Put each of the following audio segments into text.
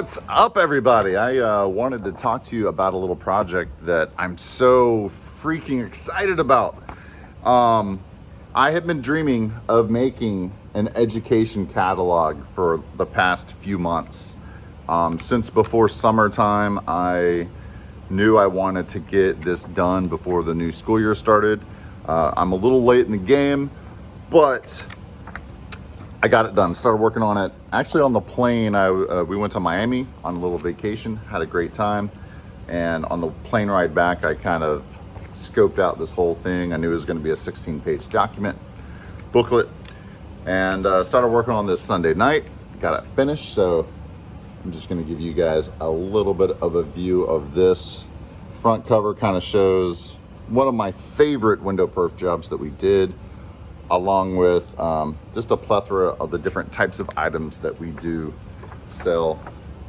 What's up, everybody? I wanted to talk to you about a little project that I'm so freaking excited about. I have been dreaming of making an education catalog for the past few months. Since before summertime, I knew I wanted to get this done before the new school year started. I'm a little late in the game, but I got it done. Started working on it. Actually, on the plane, we went to Miami on a little vacation, had a great time. And on the plane ride back, I kind of scoped out this whole thing. I knew it was going to be a 16-page document, booklet, and started working on this Sunday night. Got it finished, so I'm just going to give you guys a little bit of a view of this. Front cover kind of shows one of my favorite window perf jobs that we did, along with just a plethora of the different types of items that we do sell.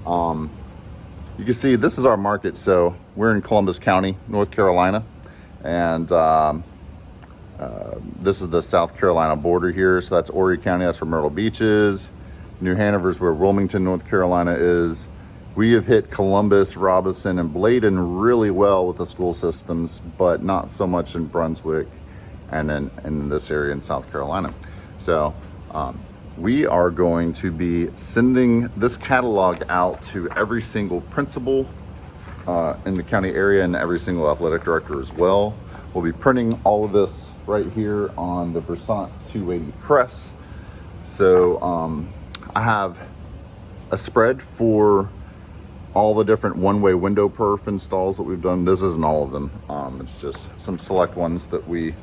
You can see this is our market. So we're in Columbus County, North Carolina, and this is the South Carolina border here. So that's Horry County, that's where Myrtle Beach is. New Hanover's where Wilmington, North Carolina is. We have hit Columbus, Robinson, and Bladen really well with the school systems, but not so much in Brunswick and in this area in South Carolina. So we are going to be sending this catalog out to every single principal in the county area and every single athletic director as well. We'll be printing all of this right here on the Versant 280 press. So I have a spread for all the different one-way window perf installs that we've done. This isn't all of them. It's just some select ones that we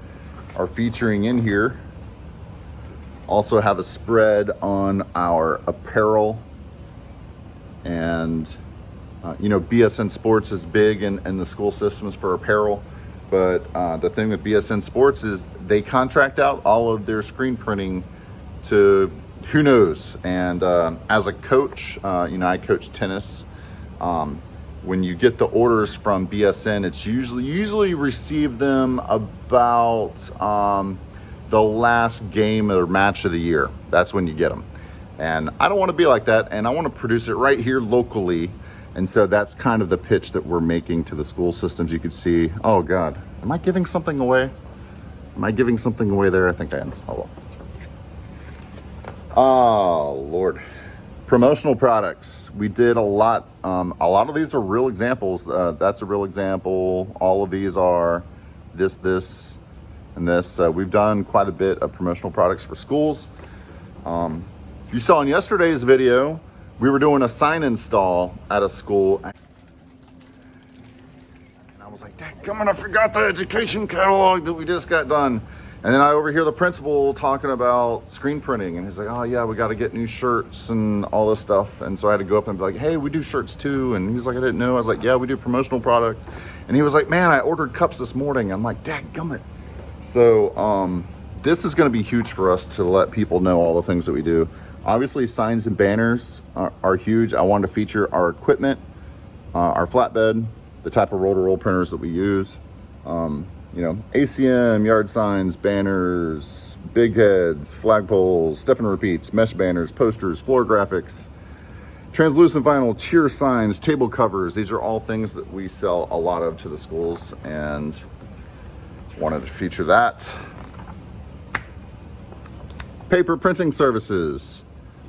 are featuring in here. Also have a spread on our apparel, and BSN Sports is big in the school systems for apparel, but the thing with BSN Sports is they contract out all of their screen printing to who knows. And as a coach, I coach tennis. When you get the orders from BSN, it's usually receive them about the last game or match of the year. That's when you get them. And I don't want to be like that, and I want to produce it right here locally. And so that's kind of the pitch that we're making to the school systems. You can see, oh God, am I giving something away? Am I giving something away there? I think I am. Oh, well. Oh, Lord. Promotional products. We did a lot. A lot of these are real examples. That's a real example. All of these are this, and this. We've done quite a bit of promotional products for schools. You saw in yesterday's video, we were doing a sign install at a school. And I was like, dang, I forgot the education catalog that we just got done. And then I overhear the principal talking about screen printing, and he's like, oh yeah, we got to get new shirts and all this stuff. And so I had to go up and be like, hey, we do shirts too. And he's like, I didn't know. I was like, yeah, we do promotional products. And he was like, man, I ordered cups this morning. I'm like, dadgummit. So this is going to be huge for us to let people know all the things that we do. Obviously, signs and banners are huge. I wanted to feature our equipment, our flatbed, the type of roll-to-roll printers that we use. ACM, yard signs, banners, big heads, flagpoles, step and repeats, mesh banners, posters, floor graphics, translucent vinyl, cheer signs, table covers. These are all things that we sell a lot of to the schools, and wanted to feature that. Paper printing services.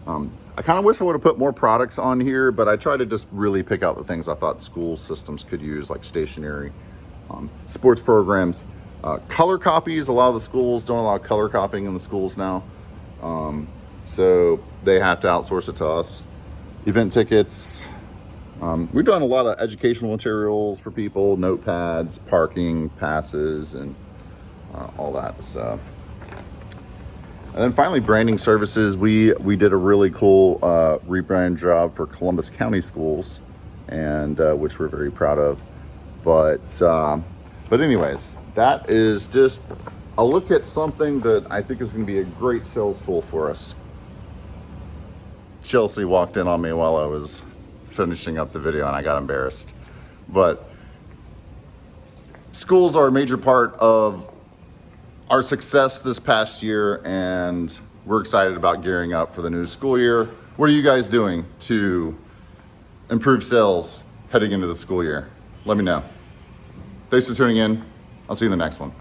I kind of wish I would have put more products on here, but I tried to just really pick out the things I thought school systems could use, like stationery. Sports programs, color copies. A lot of the schools don't allow color copying in the schools now, so they have to outsource it to us. Event tickets. We've done a lot of educational materials for people, notepads, parking passes, and all that. So, and then finally, branding services. We did a really cool rebrand job for Columbus County schools, and which we're very proud of. But anyways, that is just a look at something that I think is going to be a great sales tool for us. Chelsea walked in on me while I was finishing up the video, and I got embarrassed. But schools are a major part of our success this past year, and we're excited about gearing up for the new school year. What are you guys doing to improve sales heading into the school year? Let me know. Thanks for tuning in. I'll see you in the next one.